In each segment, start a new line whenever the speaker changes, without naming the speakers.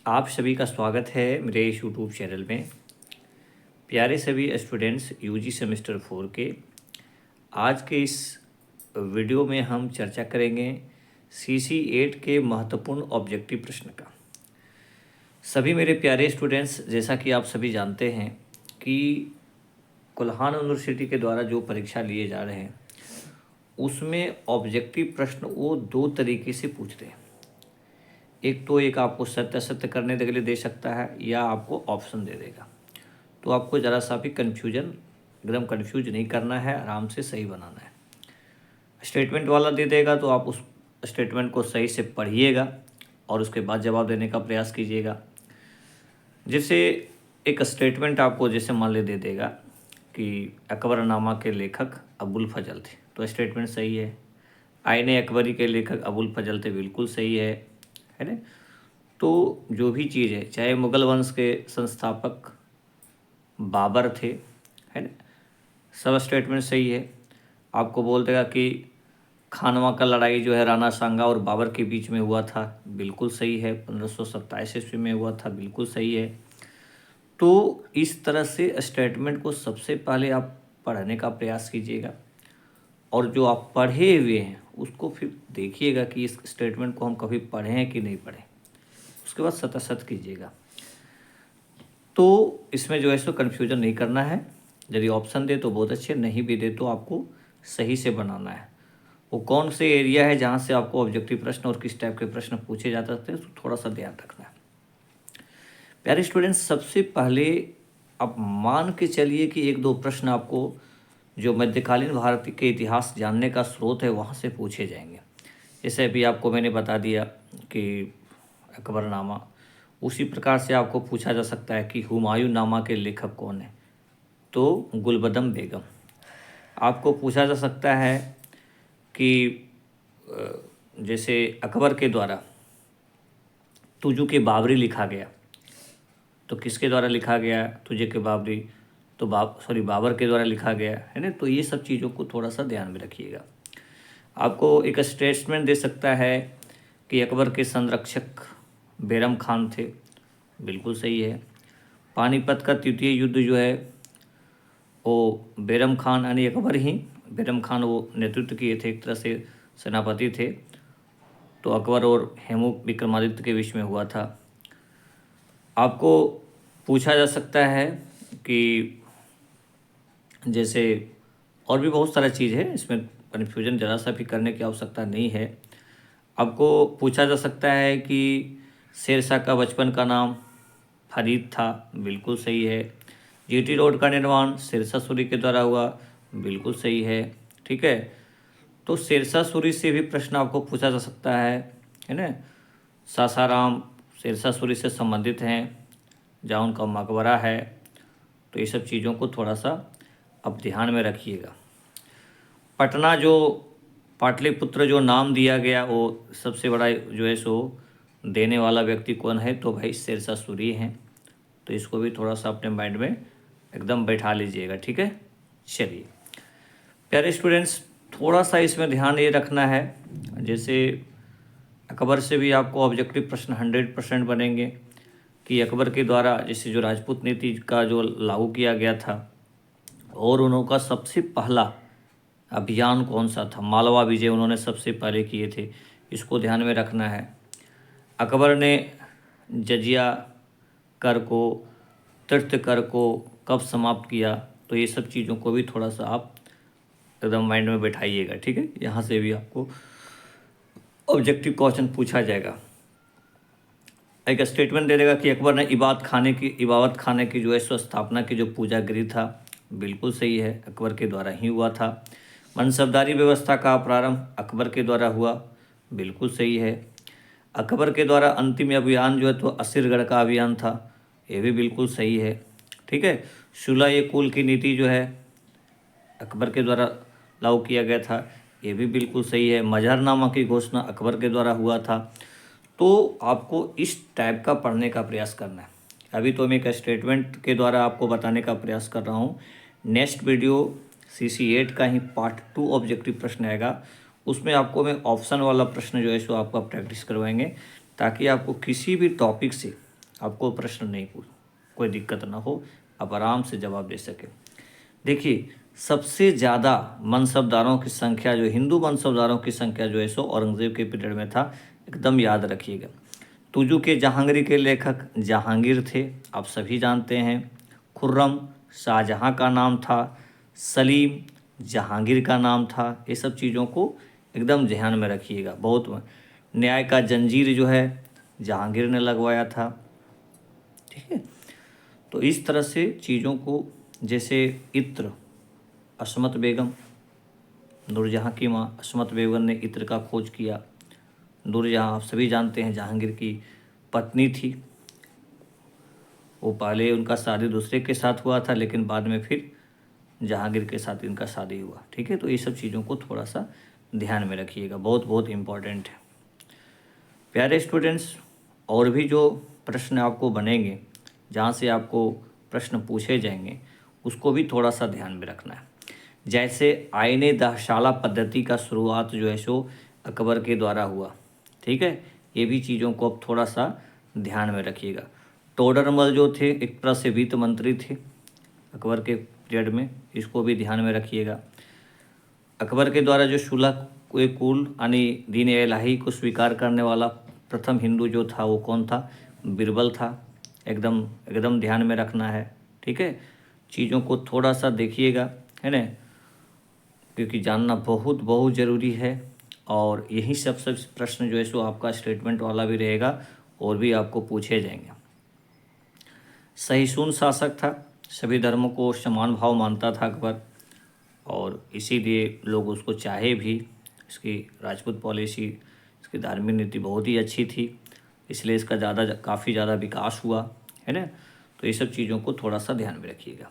आप सभी का स्वागत है मेरे इस यूट्यूब चैनल में। प्यारे सभी स्टूडेंट्स यूजी सेमेस्टर 4 के आज के इस वीडियो में हम चर्चा करेंगे CC 8 के महत्वपूर्ण ऑब्जेक्टिव प्रश्न का। सभी मेरे प्यारे स्टूडेंट्स, जैसा कि आप सभी जानते हैं कि कोल्हान यूनिवर्सिटी के द्वारा जो परीक्षा लिए जा रहे हैं उसमें ऑब्जेक्टिव प्रश्न वो दो तरीके से पूछते हैं। एक आपको सत्य असत्य करने के लिए दे सकता है या आपको ऑप्शन दे देगा। तो आपको ज़रा सा भी एकदम कन्फ्यूज नहीं करना है, आराम से सही बनाना है। स्टेटमेंट वाला दे देगा तो आप उस स्टेटमेंट को सही से पढ़िएगा और उसके बाद जवाब देने का प्रयास कीजिएगा। जैसे एक स्टेटमेंट आपको जैसे मान ले दे देगा कि अकबरनामा के लेखक अबुल फजल थे, तो स्टेटमेंट सही है। आईने अकबरी के लेखक अबुल फजल थे, बिल्कुल सही है ना। तो जो भी चीज़ है, चाहे मुग़ल वंश के संस्थापक बाबर थे, है ना, सब स्टेटमेंट सही है। आपको बोल देगा कि खानवा का लड़ाई जो है राणा सांगा और बाबर के बीच में हुआ था, बिल्कुल सही है। 1527 ईस्वी में हुआ था, बिल्कुल सही है। तो इस तरह से स्टेटमेंट को सबसे पहले आप पढ़ने का प्रयास कीजिएगा और जो आप पढ़े हुए हैं उसको फिर देखिएगा कि इस स्टेटमेंट को हम कभी पढ़े हैं कि नहीं पढ़े। उसके बाद सत्यासत्य कीजिएगा। तो इसमें जो है सो कन्फ्यूजन नहीं करना है। यदि ऑप्शन दे तो बहुत अच्छे, नहीं भी दे तो आपको सही से बनाना है। वो कौन से एरिया है जहाँ से आपको ऑब्जेक्टिव प्रश्न और किस टाइप के प्रश्न पूछे जा सकते हैं, तो थोड़ा सा ध्यान रखना है। प्यारे स्टूडेंट्स, सबसे पहले आप मान के चलिए कि एक दो प्रश्न आपको जो मध्यकालीन भारत के इतिहास जानने का स्रोत है वहाँ से पूछे जाएंगे। जैसे अभी आपको मैंने बता दिया कि अकबरनामा, उसी प्रकार से आपको पूछा जा सकता है कि हुमायूं नामा के लेखक कौन है, तो गुलबदम बेगम। आपको पूछा जा सकता है कि जैसे अकबर के द्वारा तुजु के बाबरी लिखा गया, तो किसके द्वारा लिखा गया? तुझे के बाबरी, तो बाबर के द्वारा लिखा गया है ना। तो ये सब चीज़ों को थोड़ा सा ध्यान में रखिएगा। आपको एक स्टेटमेंट दे सकता है कि अकबर के संरक्षक बैरम खान थे, बिल्कुल सही है। पानीपत का तृतीय युद्ध जो है वो बैरम खान यानी अकबर ही, बैरम खान वो नेतृत्व किए थे, एक तरह से सेनापति थे। तो अकबर और हेमू विक्रमादित्य के बीच में हुआ था। आपको पूछा जा सकता है कि जैसे और भी बहुत सारा चीज़ है, इसमें कन्फ्यूजन ज़रा सा भी करने की आवश्यकता नहीं है। आपको पूछा जा सकता है कि शेरशाह का बचपन का नाम फरीद था, बिल्कुल सही है। जीटी रोड का निर्माण शेरशाह सूरी के द्वारा हुआ, बिल्कुल सही है। ठीक है, तो शेरशाह सूरी से भी प्रश्न आपको पूछा जा सकता है ना। सासाराम शेरशाह सूरी से संबंधित हैं, जहाँ उनका मकबरा है। तो ये सब चीज़ों को थोड़ा सा अब ध्यान में रखिएगा। पटना जो पाटलिपुत्र जो नाम दिया गया, वो सबसे बड़ा जो है सो देने वाला व्यक्ति कौन है? तो भाई शेरशाह सूरी हैं। तो इसको भी थोड़ा सा अपने माइंड में एकदम बैठा लीजिएगा, ठीक है। चलिए प्यारे स्टूडेंट्स, थोड़ा सा इसमें ध्यान ये रखना है, जैसे अकबर से भी आपको ऑब्जेक्टिव प्रश्न 100% बनेंगे कि अकबर के द्वारा जैसे जो राजपूत नीति का जो लागू किया गया था और उनका सबसे पहला अभियान कौन सा था? मालवा विजय उन्होंने सबसे पहले किए थे, इसको ध्यान में रखना है। अकबर ने जजिया कर को, तीर्थ कर को कब समाप्त किया? तो ये सब चीज़ों को भी थोड़ा सा आप एकदम माइंड में बैठाइएगा, ठीक है। यहाँ से भी आपको ऑब्जेक्टिव क्वेश्चन पूछा जाएगा। एक स्टेटमेंट दे देगा कि अकबर ने इबादत खाने की जो है सो स्थापना की जो पूजा गृह था, बिल्कुल सही है, अकबर के द्वारा ही हुआ था। मनसबदारी व्यवस्था का प्रारंभ अकबर के द्वारा हुआ, बिल्कुल सही है। अकबर के द्वारा अंतिम अभियान जो है तो असीरगढ़ का अभियान था, ये भी बिल्कुल सही है, ठीक है। सुलह कुल की नीति जो है अकबर के द्वारा लागू किया गया था, ये भी बिल्कुल सही है। मजहरनामा की घोषणा अकबर के द्वारा हुआ था। तो आपको इस टाइप का पढ़ने का प्रयास करना है। अभी तो मैं एक स्टेटमेंट के द्वारा आपको बताने का प्रयास कर रहा हूँ। नेक्स्ट वीडियो CC 8 का ही पार्ट 2 ऑब्जेक्टिव प्रश्न आएगा, उसमें आपको मैं ऑप्शन वाला प्रश्न जो है सो आपका प्रैक्टिस करवाएंगे, ताकि आपको किसी भी टॉपिक से आपको प्रश्न नहीं पूछ, कोई दिक्कत ना हो, आप आराम से जवाब दे सके। देखिए, सबसे ज़्यादा मनसबदारों की संख्या, जो हिंदू मनसबदारों की संख्या जो है सो औरंगज़ेब के पीरियड में था, एकदम याद रखिएगा। तुजू के जहांगीर के लेखक जहांगीर थे, आप सभी जानते हैं। खुर्रम शाहजहां का नाम था, सलीम जहांगीर का नाम था। ये सब चीज़ों को एकदम ध्यान में रखिएगा। बहुत न्याय का जंजीर जो है जहांगीर ने लगवाया था, ठीक है। तो इस तरह से चीज़ों को, जैसे इत्र, असमत बेगम, नूरजहाँ की माँ असमत बेगम ने इत्र का खोज किया। नूरजहाँ आप सभी जानते हैं जहांगीर की पत्नी थी। वो पहले उनका शादी दूसरे के साथ हुआ था, लेकिन बाद में फिर जहांगीर के साथ इनका शादी हुआ, ठीक है। तो ये सब चीज़ों को थोड़ा सा ध्यान में रखिएगा, बहुत बहुत इम्पॉर्टेंट है प्यारे स्टूडेंट्स। और भी जो प्रश्न आपको बनेंगे, जहाँ से आपको प्रश्न पूछे जाएंगे, उसको भी थोड़ा सा ध्यान में रखना है। जैसे आईने दहशाला पद्धति का शुरुआत जो है सो अकबर के द्वारा हुआ, ठीक है। ये भी चीज़ों को अब थोड़ा सा ध्यान में रखिएगा। टोडरमल जो थे एक तरह से वित्त मंत्री थे अकबर के पीरियड में, इसको भी ध्यान में रखिएगा। अकबर के द्वारा जो सुलह कुल यानी दीन इलाही को स्वीकार करने वाला प्रथम हिंदू जो था वो कौन था? बीरबल था। एकदम एकदम ध्यान में रखना है, ठीक है। चीज़ों को थोड़ा सा देखिएगा, है ना, क्योंकि जानना बहुत बहुत ज़रूरी है। और यही सब प्रश्न जो है सो आपका स्टेटमेंट वाला भी रहेगा और भी आपको पूछे जाएंगे। सहिष्णु शासक था, सभी धर्मों को समान भाव मानता था अकबर, और इसीलिए लोग उसको चाहे भी। इसकी राजपूत पॉलिसी, इसकी धार्मिक नीति बहुत ही अच्छी थी, इसलिए इसका काफ़ी ज़्यादा विकास हुआ, है ना। तो ये सब चीज़ों को थोड़ा सा ध्यान में रखिएगा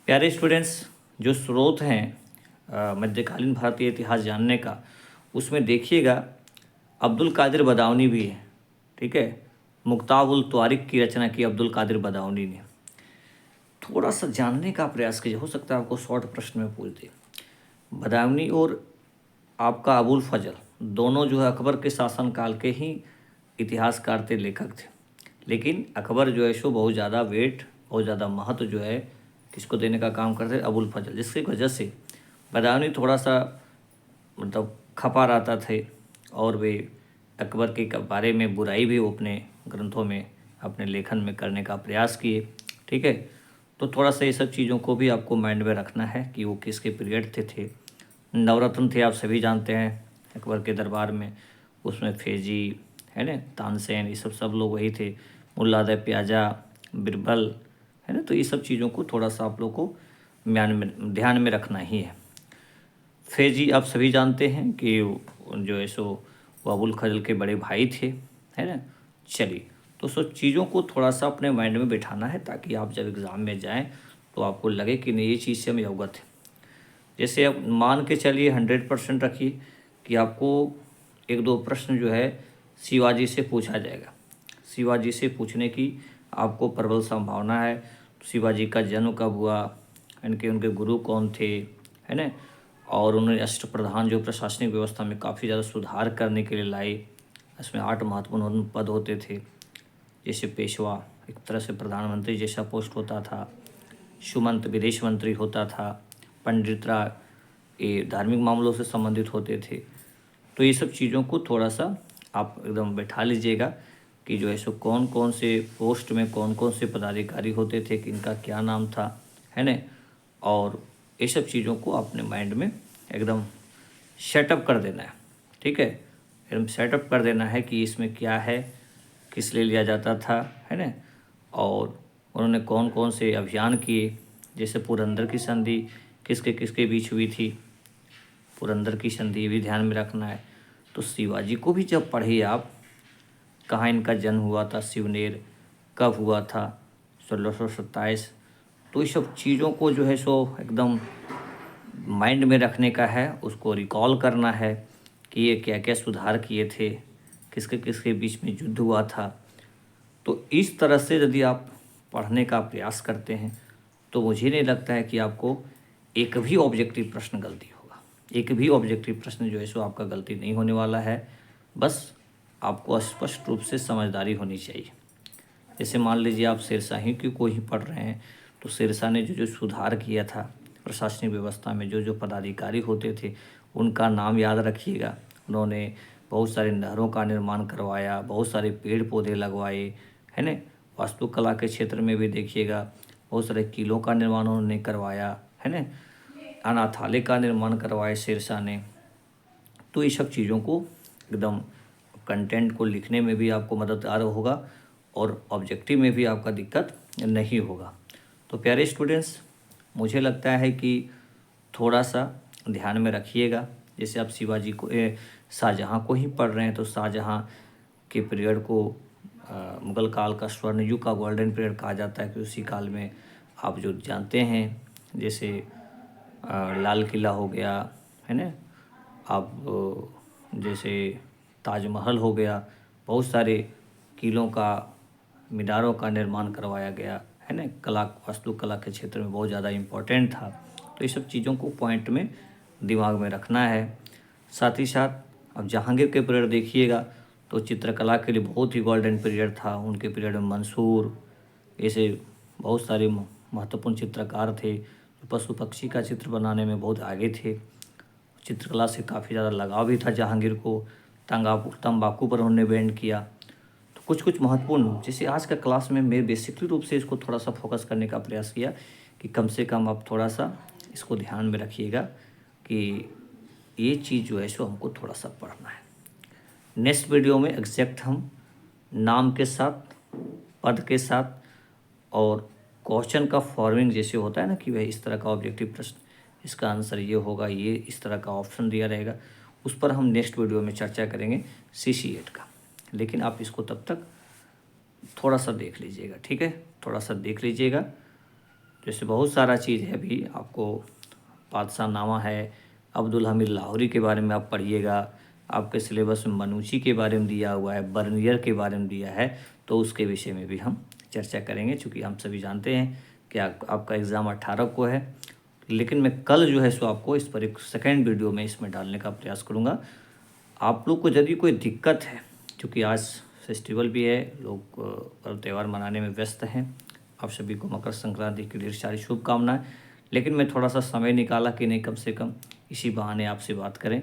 प्यारे स्टूडेंट्स। जो स्रोत हैं मध्यकालीन भारतीय इतिहास जानने का, उसमें देखिएगा अब्दुल कादिर बदाऊनी भी है, ठीक है। मुक्ताब उल त्वारिक की रचना की अब्दुल कादिर बदाऊनी ने। थोड़ा सा जानने का प्रयास कीजिए, हो सकता है आपको शॉर्ट प्रश्न में पूछ दे। बदाऊनी और आपका अबुल फजल दोनों जो है अकबर के शासनकाल के ही इतिहासकार थे, लेखक थे। लेकिन अकबर जो है सो बहुत ज़्यादा वेट, बहुत ज़्यादा महत्व जो है किसको देने का काम करते, अबुल फजल, जिसकी वजह से बदाऊनी थोड़ा सा मतलब खपा रहता थे, और वे अकबर के बारे में बुराई भी वो अपने ग्रंथों में, अपने लेखन में करने का प्रयास किए, ठीक है। तो थोड़ा सा ये सब चीज़ों को भी आपको माइंड में रखना है कि वो किसके पीरियड थे। नवरत्न थे, आप सभी जानते हैं अकबर के दरबार में, उसमें फैजी, है ना, तानसेन, ये सब लोग वही थे। मुल्ला द प्याजा, बिरबल, है ना। तो ये सब चीज़ों को थोड़ा सा आप लोग को ध्यान में रखना ही है। फैजी आप सभी जानते हैं कि जो है सो वो अबुल फजल के बड़े भाई थे, है ना। चलिए, तो सब चीज़ों को थोड़ा सा अपने माइंड में बिठाना है, ताकि आप जब एग्ज़ाम में जाएं तो आपको लगे कि नहीं, ये चीज़ से हम अवगत हैं। जैसे आप मान के चलिए 100% रखिए कि आपको एक दो प्रश्न जो है शिवाजी से पूछा जाएगा। शिवाजी से पूछने की आपको प्रबल संभावना है। शिवाजी का जन्म कब हुआ, उनके गुरु कौन थे, है ना। और उन्होंने अष्टप्रधान जो प्रशासनिक व्यवस्था में काफ़ी ज़्यादा सुधार करने के लिए लाए। इसमें 8 महत्वपूर्ण पद होते थे, जैसे पेशवा एक तरह से प्रधानमंत्री जैसा पोस्ट होता था, सुमंत विदेश मंत्री होता था, पंडितरा ये धार्मिक मामलों से संबंधित होते थे। तो ये सब चीज़ों को थोड़ा सा आप एकदम बैठा लीजिएगा कि जो है सो कौन कौन से पोस्ट में कौन कौन से पदाधिकारी होते थे, किनका क्या नाम था, है ना। और ये सब चीज़ों को अपने माइंड में एकदम सेटअप कर देना है, ठीक है। एकदम सेटअप कर देना है कि इसमें क्या है, किस लिए लिया जाता था, है ना। और उन्होंने कौन कौन से अभियान किए, जैसे पुरंदर की संधि किसके किसके बीच हुई थी, पुरंदर की संधि भी ध्यान में रखना है। तो शिवाजी को भी जब पढ़िए आप, कहाँ इनका जन्म हुआ था, शिवनेर कब हुआ था, 1627। तो ये सब चीज़ों को जो है सो एकदम माइंड में रखने का है, उसको रिकॉल करना है कि ये क्या क्या सुधार किए थे, किसके किसके बीच में युद्ध हुआ था। तो इस तरह से यदि आप पढ़ने का प्रयास करते हैं तो मुझे नहीं लगता है कि आपको एक भी ऑब्जेक्टिव प्रश्न गलती होगा। एक भी ऑब्जेक्टिव प्रश्न जो है सो आपका गलती नहीं होने वाला है। बस आपको स्पष्ट रूप से समझदारी होनी चाहिए। जैसे मान लीजिए आप शेरशाही की को ही पढ़ रहे हैं, तो शेरशाह ने जो जो सुधार किया था प्रशासनिक व्यवस्था में, जो जो पदाधिकारी होते थे उनका नाम याद रखिएगा। उन्होंने बहुत सारे नहरों का निर्माण करवाया, बहुत सारे पेड़ पौधे लगवाए, है ना। वास्तुकला के क्षेत्र में भी देखिएगा, बहुत सारे किलों का निर्माण उन्होंने करवाया, है ना। अनाथालय का निर्माण करवाया शेरशाह ने। तो ये सब चीज़ों को एकदम कंटेंट को लिखने में भी आपको मददगार होगा और ऑब्जेक्टिव में भी आपका दिक्कत नहीं होगा। तो प्यारे स्टूडेंट्स, मुझे लगता है कि थोड़ा सा ध्यान में रखिएगा। जैसे आप शिवाजी को शाहजहाँ को ही पढ़ रहे हैं, तो शाहजहाँ के पीरियड को मुग़ल काल का स्वर्ण युग का गोल्डन पीरियड कहा जाता है कि उसी काल में आप जो जानते हैं, जैसे लाल किला हो गया, है ना, आप जैसे ताजमहल हो गया, बहुत सारे किलों का, मीनारों का निर्माण करवाया गया, है ना। कला, वास्तुकला के क्षेत्र में बहुत ज़्यादा इम्पोर्टेंट था। तो ये सब चीज़ों को पॉइंट में दिमाग में रखना है। साथ ही साथ अब जहांगीर के पीरियड देखिएगा, तो चित्रकला के लिए बहुत ही गोल्डन पीरियड था। उनके पीरियड में मंसूर, ऐसे बहुत सारे महत्वपूर्ण चित्रकार थे जो पशु पक्षी का चित्र बनाने में बहुत आगे थे। चित्रकला से काफ़ी ज़्यादा लगाव भी था जहांगीर को। तंबाकू पर उन्होंने बैन किया। तो कुछ कुछ महत्वपूर्ण, जैसे आज का क्लास में मैं बेसिकली रूप से इसको थोड़ा सा फोकस करने का प्रयास किया कि कम से कम आप थोड़ा सा इसको ध्यान में रखिएगा कि ये चीज़ जो है सो हमको थोड़ा सा पढ़ना है। नेक्स्ट वीडियो में एग्जैक्ट हम नाम के साथ, पद के साथ और क्वेश्चन का फॉर्मिंग जैसे होता है ना कि भाई इस तरह का ऑब्जेक्टिव प्रश्न, इसका आंसर ये होगा, ये इस तरह का ऑप्शन दिया रहेगा, उस पर हम नेक्स्ट वीडियो में चर्चा करेंगे CC8 का। लेकिन आप इसको तब तक थोड़ा सा देख लीजिएगा, ठीक है, थोड़ा सा देख लीजिएगा। जैसे बहुत सारा चीज़ है भी, आपको बादशाह नामा है, अब्दुल हमीद लाहौरी के बारे में आप पढ़िएगा। आपके सिलेबस में मनुची के बारे में दिया हुआ है, बर्नियर के बारे में दिया है, तो उसके विषय में भी हम चर्चा करेंगे। चूँकि हम सभी जानते हैं कि आपका एग्ज़ाम 18 को है, लेकिन मैं कल जो है सो आपको इस पर एक सेकेंड वीडियो में इसमें डालने का प्रयास करूँगा। आप लोग को यदि कोई दिक्कत है, क्योंकि आज फेस्टिवल भी है, लोग पर्व त्यौहार मनाने में व्यस्त हैं, आप सभी को मकर संक्रांति की ढेर सारी शुभकामनाएं। लेकिन मैं थोड़ा सा समय निकाला कि नहीं, कम से कम इसी बहाने आपसे बात करें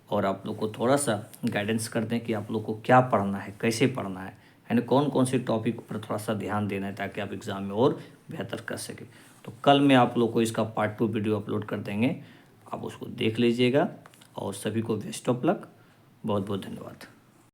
और आप लोग को थोड़ा सा गाइडेंस कर दें कि आप लोग को क्या पढ़ना है, कैसे पढ़ना है ना, कौन कौन से टॉपिक पर थोड़ा सा ध्यान देना है ताकि आप एग्ज़ाम में और बेहतर कर सकें। तो कल मैं आप लोग को इसका पार्ट 2 वीडियो अपलोड कर देंगे, आप उसको देख लीजिएगा। और सभी को बेस्ट ऑफ लक, बहुत बहुत धन्यवाद।